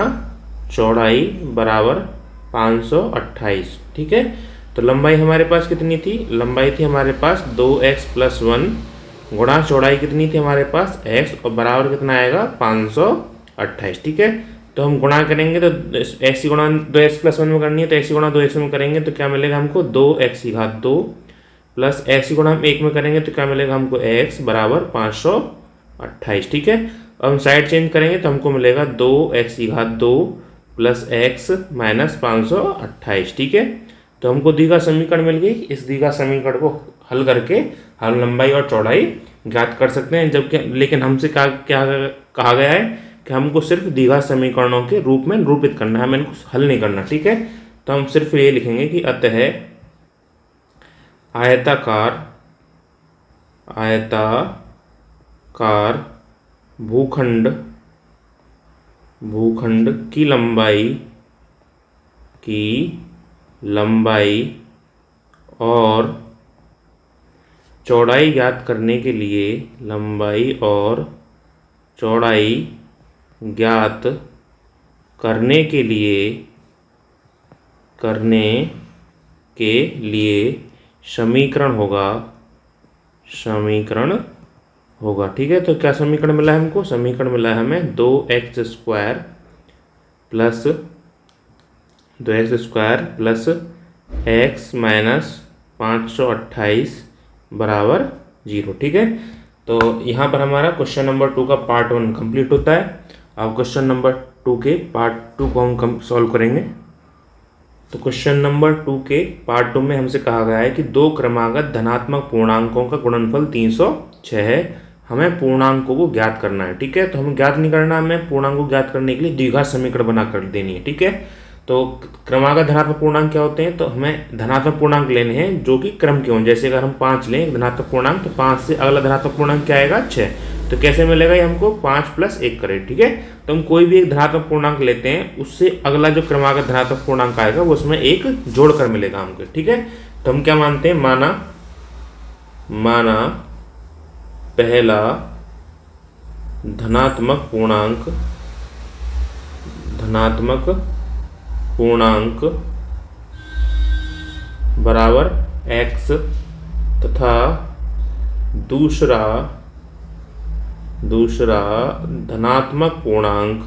चौड़ाई बराबर 528। ठीक है, तो तो लंबाई हमारे पास कितनी थी, लंबाई थी हमारे पास 2x+1 गुणा चौड़ाई कितनी थी हमारे पास x और बराबर कितना आएगा 528। ठीक है, तो हम गुणा करेंगे तो x की गुणा 2x+1 में करनी है तो x की गुणा 2x में करेंगे तो क्या मिलेगा हमको 2x² प्लस x की गुणा हम 1 में करेंगे तो क्या मिलेगा हमको x बराबर 528। ठीक है, अब हम साइड चेंज करेंगे तो हमको मिलेगा 2x² प्लस x माइनस 528। ठीक है, तो हमको दी का समीकरण मिल गई। इस दी का समीकरण को हल करके हम लंबाई और चौड़ाई ज्ञात कर सकते हैं, जबकि लेकिन हमसे क्या क्या कहा गया है कि हमको सिर्फ दीर्घा समीकरणों के रूप में निरूपित करना है, हमें इनको हल नहीं करना। ठीक है, तो हम सिर्फ ये लिखेंगे कि अतः आयताकार भूखंड की लंबाई और चौड़ाई ज्ञात करने के लिए समीकरण होगा। ठीक है, तो क्या समीकरण मिला है हमको, समीकरण मिला है हमें 2x² प्लस x माइनस 528 बराबर 0। ठीक है, तो यहाँ पर हमारा क्वेश्चन नंबर 2 का पार्ट 1 कंप्लीट होता है। अब क्वेश्चन नंबर 2 के पार्ट 2 को हम सॉल्व करेंगे। तो क्वेश्चन नंबर 2 के पार्ट 2 में हमसे कहा गया है कि दो क्रमागत धनात्मक पूर्णांकों का गुणनफल 306 है, हमें पूर्णांकों को ज्ञात करना है। ठीक है, तो हमें ज्ञात नहीं करना, हमें पूर्णांक को ज्ञात करने के लिए द्विघात समीकरण बना कर देनी है। ठीक है, तो क्रमागत धनात्मक पूर्णांक क्या होते हैं, तो हमें धनात्मक पूर्णांक लेने हैं जो कि क्रम के हों। जैसे अगर हम 5 लें धनात्मक पूर्णांक तो 5 से अगला धनात्मक पूर्णांक क्या आएगा 6। तो कैसे मिलेगा ये हमको 5 + 1 करें। ठीक है, तो हम कोई भी एक धनात्मक पूर्णांक लेते हैं, उससे अगला जो क्रमागत धनात्मक पूर्णांक आएगा वो उसमें एक जोड़कर मिलेगा हमको। ठीक है, तो हम क्या मानते हैं, माना पहला धनात्मक पूर्णांक बराबर x तथा दूसरा धनात्मक पूर्णांक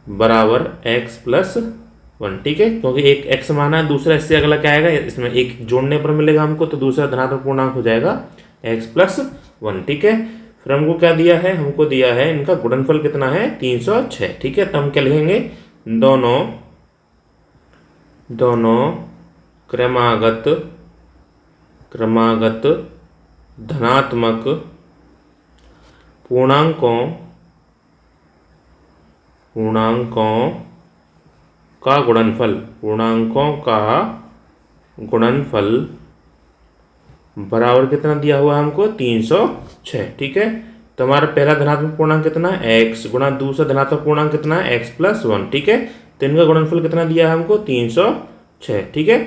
बराबर x+1। ठीक है, क्योंकि एक x माना है, दूसरा इससे अगला क्या आएगा, इसमें एक जोड़ने पर मिलेगा हमको, तो दूसरा धनात्मक पूर्णांक हो जाएगा x+1। ठीक है, फिर हमको क्या दिया है, हमको दिया है इनका गुणनफल कितना है 306। ठीक है, तो हम क्या लिखेंगे, दोनों क्रमागत धनात्मक पूर्णांकों का गुणनफल बराबर कितना दिया हुआ है हमको 306। ठीक है, तो हमारा पहला धनात्मक पूर्णांक कितना है x गुणा दूसरा धनात्मक पूर्णांक कितना है x+1। ठीक है, तो इनका गुणनफल कितना दिया है हमको 306। ठीक है,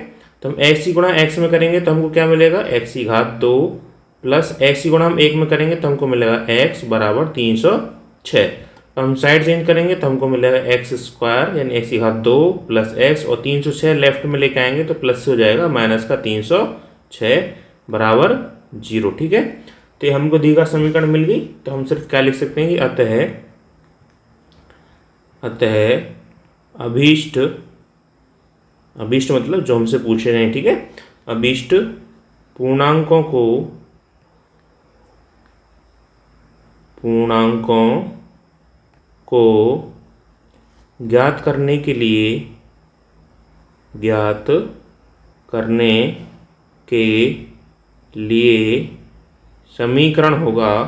तो हम x की गुणा x में करेंगे तो हमको क्या मिलेगा x² प्लस x की गुणा हम 1 में करेंगे तो हमको मिलेगा x बराबर 306। तो हम साइड चेंज करेंगे तो हमको मिलेगा x² यानी x² प्लस x और 306 लेफ्ट में लेके आएंगे तो प्लस हो जाएगा माइनस का 306 बराबर 0। ठीक है, तो ये हमको दी गई समीकरण मिल गई। तो हम सिर्फ क्या लिख सकते हैं कि अतः अभीष्ट मतलब जो हमसे पूछे गए। ठीक है, अभीष्ट पूर्णांकों को ज्ञात करने के लिए समीकरण होगा।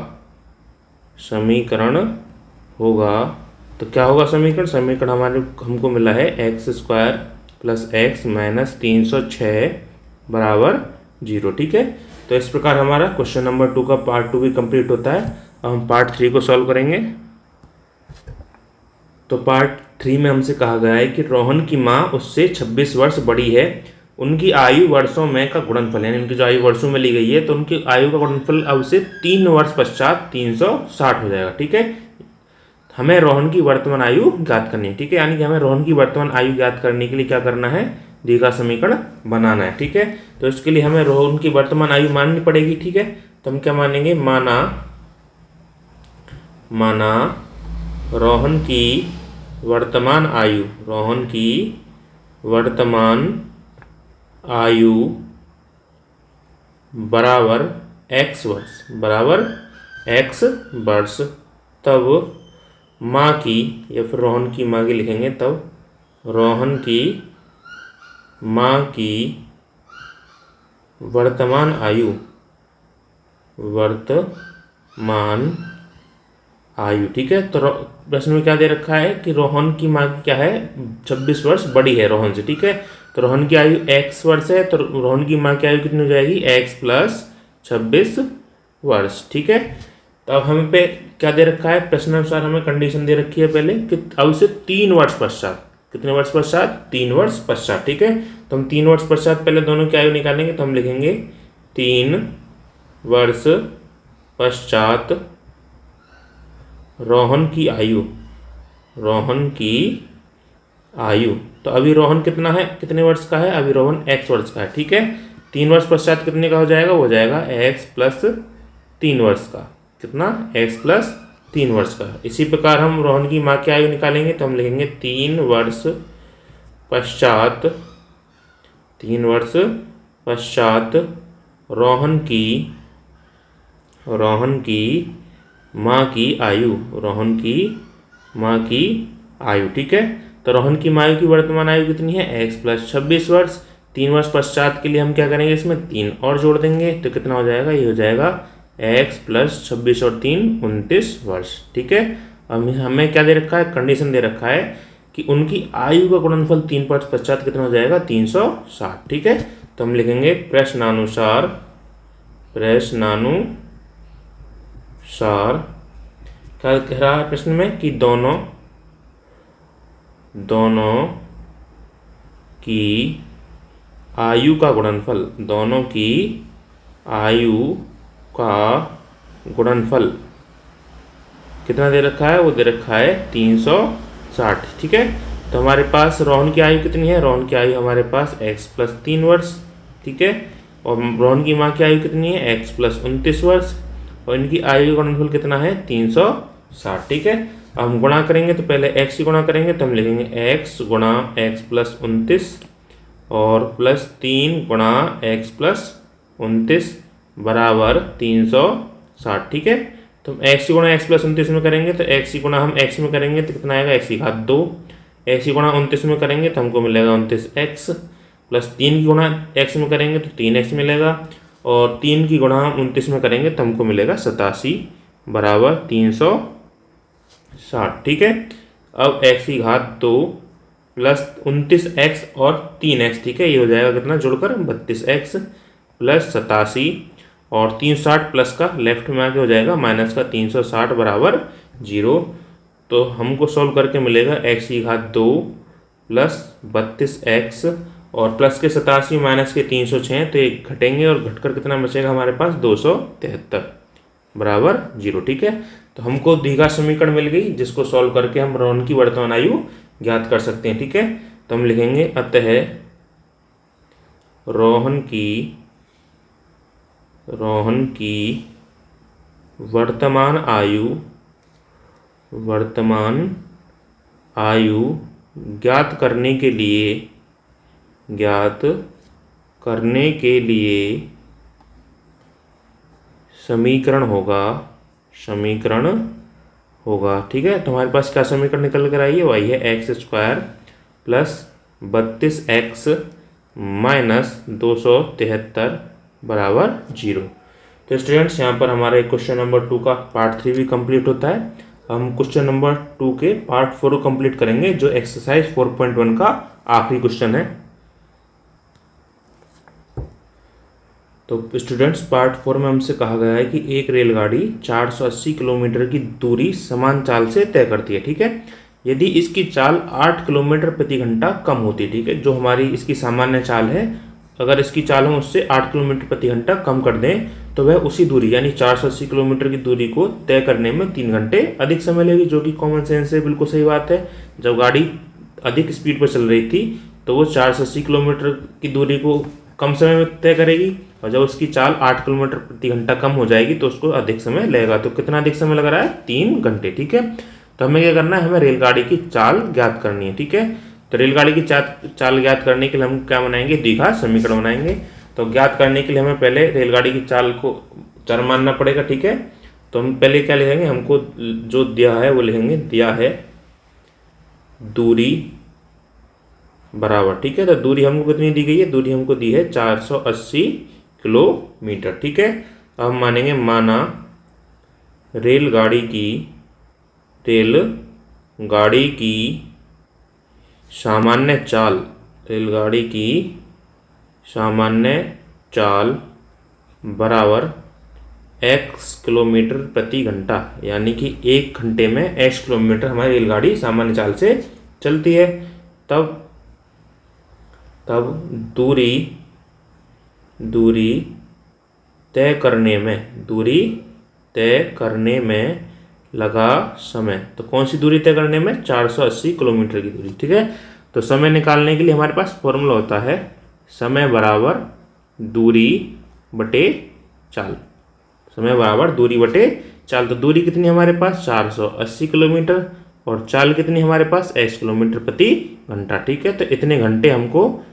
तो क्या होगा समीकरण हमको मिला है x² प्लस x माइनस 306 बराबर 0। ठीक है, तो इस प्रकार हमारा क्वेश्चन नंबर 2 का पार्ट 2 भी कंप्लीट होता है। अब हम पार्ट 3 को सॉल्व करेंगे। तो पार्ट 3 में हमसे कहा गया है कि रोहन की माँ उससे 26 वर्ष बड़ी है, उनकी आयु वर्षों में का गुणनफल यानी उनकी जो आयु वर्षों में ली गई है तो उनकी आयु का गुणनफल अब से 3 वर्ष पश्चात 360 हो जाएगा। ठीक है, हमें रोहन की वर्तमान आयु ज्ञात करनी है, ठीक है। यानी कि हमें रोहन की वर्तमान आयु ज्ञात करने के लिए क्या करना है, दीर्घा समीकरण बनाना है, ठीक है। तो इसके लिए हमें रोहन की वर्तमान आयु माननी पड़ेगी, ठीक है। तो हम क्या मानेंगे, माना रोहन की वर्तमान आयु, रोहन की वर्तमान आयु बराबर x वर्ष, तब माँ की, या फिर रोहन की माँ की लिखेंगे, तब रोहन की माँ की वर्तमान आयु, ठीक है। तो प्रश्न में क्या दे रखा है कि रोहन की माँ की क्या है, 26 वर्ष बड़ी है रोहन से, ठीक है। तो रोहन की आयु x वर्ष है, तो रोहन की माँ की आयु कितनी हो जाएगी, x + 26 वर्ष, ठीक है। तो अब हमें पे क्या दे रखा है, प्रश्नानुसार हमें कंडीशन दे रखी है पहले कि अब से 3 वर्ष पश्चात, कितने वर्ष पश्चात, 3 वर्ष पश्चात, ठीक है। तो हम 3 वर्ष पश्चात पहले दोनों की आयु निकालेंगे, तो हम लिखेंगे 3 वर्ष पश्चात रोहन की आयु, तो अभी रोहन कितना है, कितने वर्ष का है, अभी रोहन x वर्ष का है, ठीक है। 3 वर्ष पश्चात कितने का हो जाएगा, वो जाएगा x + 3 वर्ष का, कितना, x + 3 वर्ष का। इसी प्रकार हम रोहन की माँ की आयु निकालेंगे, तो हम लिखेंगे 3 वर्ष पश्चात रोहन की माँ की आयु, ठीक है। तो रोहन की माँ की वर्तमान आयु कितनी है, x + 26 वर्ष। 3 वर्ष पश्चात के लिए हम क्या करेंगे, इसमें 3 और जोड़ देंगे, तो कितना हो जाएगा, ये हो जाएगा x + 26 और 3 29 वर्ष, ठीक है। अब हमें क्या दे रखा है, कंडीशन दे रखा है कि उनकी आयु का गुणनफल 3 वर्ष पश्चात कितना हो जाएगा, 360, ठीक है। तो हम लिखेंगे प्रश्नानुसार क्या कह रहा है प्रश्न में कि दोनों की आयु का गुणनफल कितना दे रखा है, वो दे रखा है 360, ठीक है। तो हमारे पास रोहन की आयु कितनी है, रोहन की आयु हमारे पास x + 3 वर्ष, ठीक है। और रोहन की माँ की आयु कितनी है, x + 29 वर्ष, और इनकी आयु का गुणनफल कितना है, 360, ठीक है। अब हम गुणा करेंगे, तो पहले x की गुणा करेंगे, तो हम लिखेंगे x × x + 29 और +3 × x + 29 बराबर 360, ठीक है। तो हम x की गुणा x + 29 में करेंगे, तो x की गुणा हम x में करेंगे तो कितना आएगा, x⁻2। x की गुणा 29 में करेंगे तो हमको मिलेगा 29x, + 3 की गुणा x में करेंगे तो 3x मिलेगा, और 3 की गुणा हम 29 में करेंगे तो हमको मिलेगा 87 बराबर 360, ठीक है। अब x⁻2 + 29x और 3x, ठीक है, ये हो जाएगा कितना जुड़कर 32x + 87 और 360 प्लस का लेफ्ट में आके हो जाएगा माइनस का 360 बराबर 0। तो हमको सॉल्व करके मिलेगा x⁻2 + 32x और प्लस के 87 माइनस के 306, तो ये घटेंगे और घटकर कितना बचेगा हमारे पास 273 बराबर 0, ठीक है। तो हमको दीर्घा समीकरण मिल गई, जिसको सॉल्व करके हम रोहन की वर्तमान आयु ज्ञात कर सकते हैं, ठीक है। तो हम लिखेंगे अतः रोहन की वर्तमान आयु ज्ञात करने के लिए समीकरण होगा, ठीक है। तो हमारे पास क्या समीकरण निकल कर आई है, वही है x² + 32x - 273 बराबर 0। तो स्टूडेंट्स, यहाँ पर हमारे क्वेश्चन नंबर 2 का पार्ट 3 भी कंप्लीट होता है। हम क्वेश्चन नंबर 2 के पार्ट 4 को कंप्लीट करेंगे, जो एक्सरसाइज 4.1 का आखिरी क्वेश्चन है। तो स्टूडेंट्स, पार्ट 4 में हमसे कहा गया है कि एक रेलगाड़ी 480 किलोमीटर की दूरी समान चाल से तय करती है, ठीक है। यदि इसकी चाल 8 किलोमीटर प्रति घंटा कम होती है, ठीक है, जो हमारी इसकी सामान्य चाल है अगर इसकी चाल हम उससे 8 किलोमीटर प्रति घंटा कम कर दें तो वह उसी दूरी यानी 480 किलोमीटर की दूरी को तय करने में 3 घंटे अधिक समय लेगी, जो कि कॉमन सेंस है, बिल्कुल सही बात है। जब गाड़ी अधिक स्पीड पर चल रही थी तो वो 480 किलोमीटर की दूरी को कम समय में तय करेगी, और जब उसकी चाल 8 किलोमीटर प्रति घंटा कम हो जाएगी तो उसको अधिक समय लगेगा। तो कितना अधिक समय लग रहा है? 3 घंटे। ठीक है, तो हमें क्या करना है? हमें रेलगाड़ी की चाल ज्ञात करनी है। ठीक है, तो रेलगाड़ी की चाल ज्ञात करने के लिए हम क्या बनाएंगे? द्विघात समीकरण बनाएंगे। तो ज्ञात करने के लिए हमें पहले रेलगाड़ी की चाल को चर मानना पड़ेगा। ठीक है, तो हम पहले क्या लिखेंगे? हमको जो दिया है वो लिखेंगे, दिया है दूरी बराबर। ठीक है, तो दूरी हमको कितनी दी गई है? दूरी हमको दी है 480 किलोमीटर। ठीक है, अब हम मानेंगे, माना रेलगाड़ी की सामान्य चाल, रेलगाड़ी की सामान्य चाल बराबर x किलोमीटर प्रति घंटा, यानी कि 1 घंटे में x किलोमीटर हमारी रेलगाड़ी सामान्य चाल से चलती है। तब दूरी तय करने में लगा समय, तो कौन सी दूरी तय करने में? 480 किलोमीटर की दूरी। ठीक है, तो समय निकालने के लिए हमारे पास फॉर्मूला होता है समय बराबर दूरी बटे चाल। समय बराबर दूरी बटे चाल। तो दूरी कितनी हमारे पास? 480 किलोमीटर, और चाल कितनी हमारे पास? x किलोमीटर प्रति घंटा। ठीक है, तो इतने घंटे हमको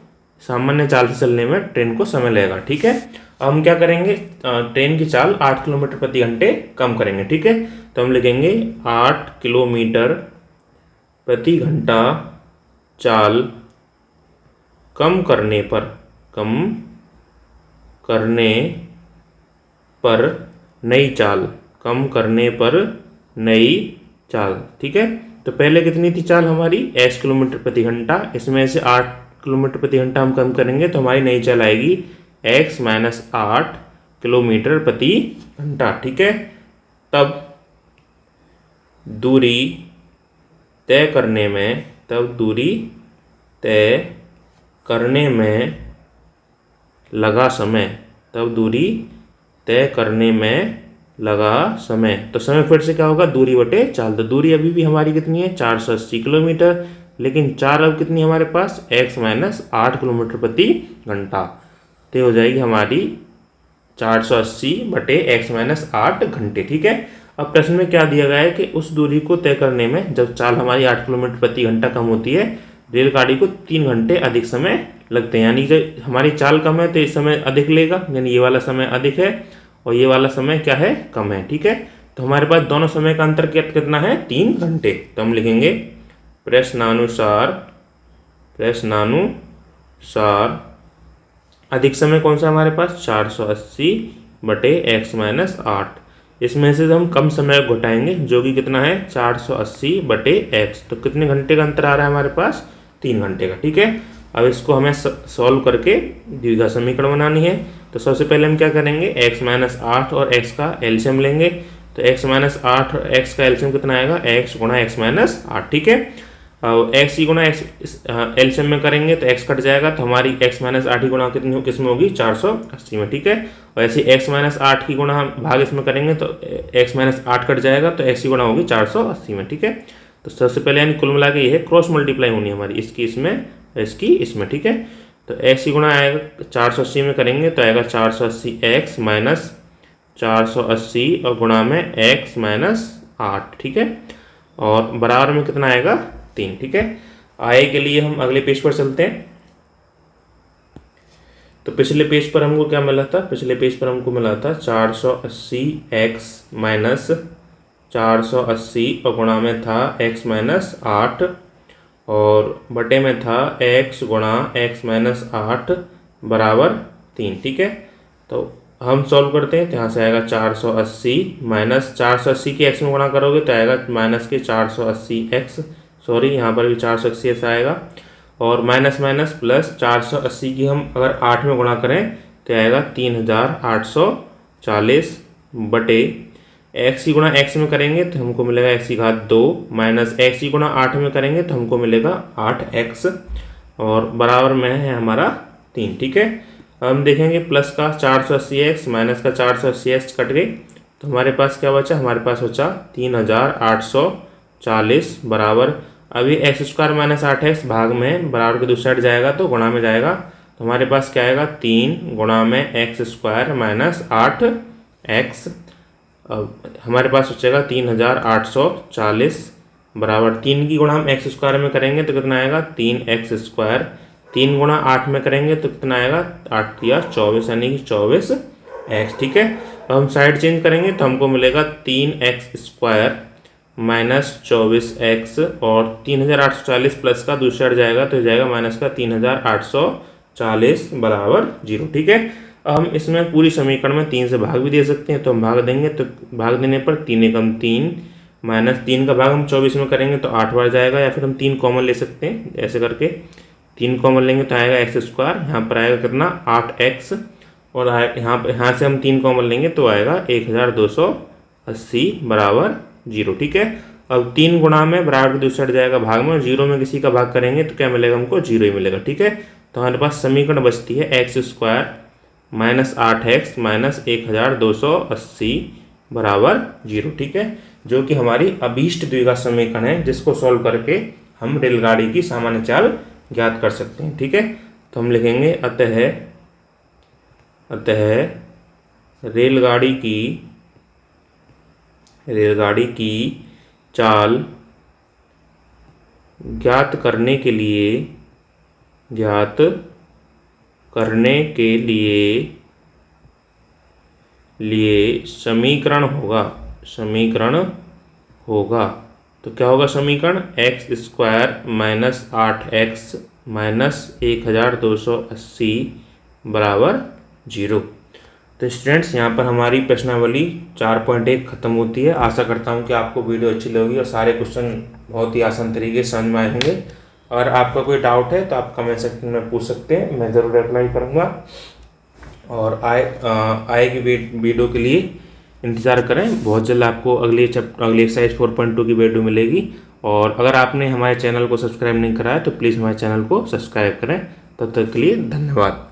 सामान्य चाल से चलने में ट्रेन को समय लगेगा। ठीक है, अब हम क्या करेंगे? ट्रेन की चाल 8 किलोमीटर प्रति घंटे कम करेंगे। ठीक है, तो हम लिखेंगे 8 किलोमीटर प्रति घंटा चाल कम करने पर नई चाल। ठीक है, तो पहले कितनी थी चाल हमारी? x किलोमीटर प्रति घंटा, इसमें से 8 किलोमीटर प्रति घंटा हम कम करेंगे तो हमारी नई चाल आएगी x माइनस 8 किलोमीटर प्रति घंटा। ठीक है, तब दूरी तय करने में लगा समय, तो समय फिर से क्या होगा? दूरी बटे चाल। तो दूरी अभी भी हमारी कितनी है? 480 किलोमीटर, लेकिन चाल अब कितनी है हमारे पास? x माइनस 8 किलोमीटर प्रति घंटा। तो हो जाएगी हमारी 480 बटे x माइनस 8 घंटे। ठीक है, अब प्रश्न में क्या दिया गया है कि उस दूरी को तय करने में जब चाल हमारी 8 किलोमीटर प्रति घंटा कम होती है, रेलगाड़ी को 3 घंटे अधिक समय लगते हैं। यानी जब हमारी चाल कम है तो ये समय अधिक लेगा, यानी ये वाला समय अधिक है और ये वाला समय क्या है? कम है। ठीक है, तो हमारे पास दोनों समय का अंतर कितना है? 3 घंटे। तो हम लिखेंगे प्रश्नानुसार अधिक समय कौन सा हमारे पास? 480 बटे x माइनस 8। इसमें से हम कम समय घटाएंगे जो कि कितना है? 480 बटे x। तो कितने घंटे का अंतर आ रहा है हमारे पास? 3 घंटे का। ठीक है, अब इसको हमें सॉल्व करके द्विघात समीकरण बनानी है। तो सबसे पहले हम क्या करेंगे? x माइनस 8 और x का एलसीएम लेंगे। तो x माइनस 8 और x का एलसीएम कितना आएगा? x गुणा x माइनस 8। ठीक है, और x ही गुणा x एलसीएम में करेंगे तो x कट जाएगा, तो हमारी x माइनस 8 की गुणा कितनी किसमें होगी? 480 में। ठीक है, और ऐसे x माइनस 8 की गुणा हम भाग इसमें करेंगे तो x माइनस 8 कट जाएगा, तो x की गुणा होगी 480 में। ठीक है, तो सबसे पहले यानी कुल मिला के ये है क्रॉस मल्टीप्लाई होनी है हमारी, इसकी इसमें इसकी इसमें। ठीक है, तो x की गुणा आएगा 480 में करेंगे तो आएगा 480 x माइनस 480 और गुणा में x माइनस 8। ठीक है, और बराबर में कितना आएगा? 3। ठीक है, आए के लिए हम अगले पेज पर चलते हैं। तो पिछले पेज पर हमको क्या मिला था? पिछले पेज पर हमको मिला था 480 x माइनस 480 और गुणा में था x माइनस 8 और बटे में था x गुणा x माइनस 8 बराबर 3। ठीक है, तो हम सॉल्व करते हैं। तो यहाँ से आएगा 480 माइनस 480 की x में गुणा करोगे तो आएगा माइनस के 480 x, सॉरी यहाँ पर भी 480 ऐसा आएगा, और माइनस माइनस प्लस 480 की हम अगर 8 में गुणा करें तो आएगा 3840 बटे x की गुणा x में करेंगे तो हमको मिलेगा x की घात 2 माइनस x की गुणा 8 में करेंगे तो हमको मिलेगा 8x और बराबर में है हमारा 3। ठीक है, हम देखेंगे प्लस का 480x माइनस का 480x कट गई, तो हमारे पास क्या बचा, हमारे पास बचा 3840 बराबर, अभी एक्स स्क्वायर माइनस 8x भाग में बराबर के दूसरी साइड जाएगा तो गुणा में जाएगा, तो हमारे पास क्या आएगा 3 गुणा में एक्स स्क्वायर माइनस 8x, हमारे पास बचेगा 3840 बराबर 3 की गुणा हम एक्स स्क्वायर में करेंगे तो कितना आएगा 3x स्क्वायर, 3 गुणा 8 में करेंगे तो कितना आएगा 8 या 24 यानी कि 24x। ठीक है, अब हम साइड चेंज करेंगे तो हमको मिलेगा 3x स्क्वायर माइनस 24x और 3840 प्लस का दूसरा साइड जाएगा तो जाएगा माइनस का 3840 बराबर 0। ठीक है, हम इसमें पूरी समीकरण में 3 से भाग भी दे सकते हैं, तो हम भाग देंगे तो भाग देने पर 3 एकम 3 माइनस 3 का भाग हम 24 में करेंगे तो 8 बार जाएगा, या फिर हम 3 कॉमन ले सकते हैं, ऐसे करके 3 कॉमन लेंगे तो आएगा एक्स स्क्वायर, यहाँ पर आएगा कितना 8x, और यहाँ से हम 3 कॉमन लेंगे तो आएगा 1280 बराबर 0। ठीक है, अब 3 गुणा में बराबर दूसरी साइड जाएगा भाग में, और 0 में किसी का भाग करेंगे तो क्या मिलेगा हमको 0 ही मिलेगा। ठीक है, तो हमारे पास समीकरण बचती है x square minus 8x minus 1280 बराबर 0। ठीक है, जो कि हमारी अभीष्ट द्विघात समीकरण है, जिसको सॉल्व करके हम रेलगाड़ी की सामान्य चाल ज्ञात कर सकते हैं। ठीक है, तो हम लिखेंगे अतः रेलगाड़ी की चाल ज्ञात करने के लिए समीकरण होगा, तो क्या होगा समीकरण x square minus 8x minus 1280 बराबर 0। तो स्टूडेंट्स, यहाँ पर हमारी प्रश्नावली 4.1 खत्म होती है। आशा करता हूँ कि आपको वीडियो अच्छी लगी और सारे क्वेश्चन बहुत ही आसान तरीके से समझ में आएंगे। अगर आपका कोई डाउट है तो आप कमेंट सेक्शन में पूछ सकते हैं, मैं ज़रूर रिप्लाई करूँगा। और आएगी वीडियो के लिए इंतज़ार करें, बहुत जल्द आपको अगली एक्सरसाइज 4.2 की वीडियो मिलेगी। और अगर आपने हमारे चैनल को सब्सक्राइब नहीं करा है तो प्लीज़ हमारे चैनल को सब्सक्राइब करें। तब तक के लिए धन्यवाद।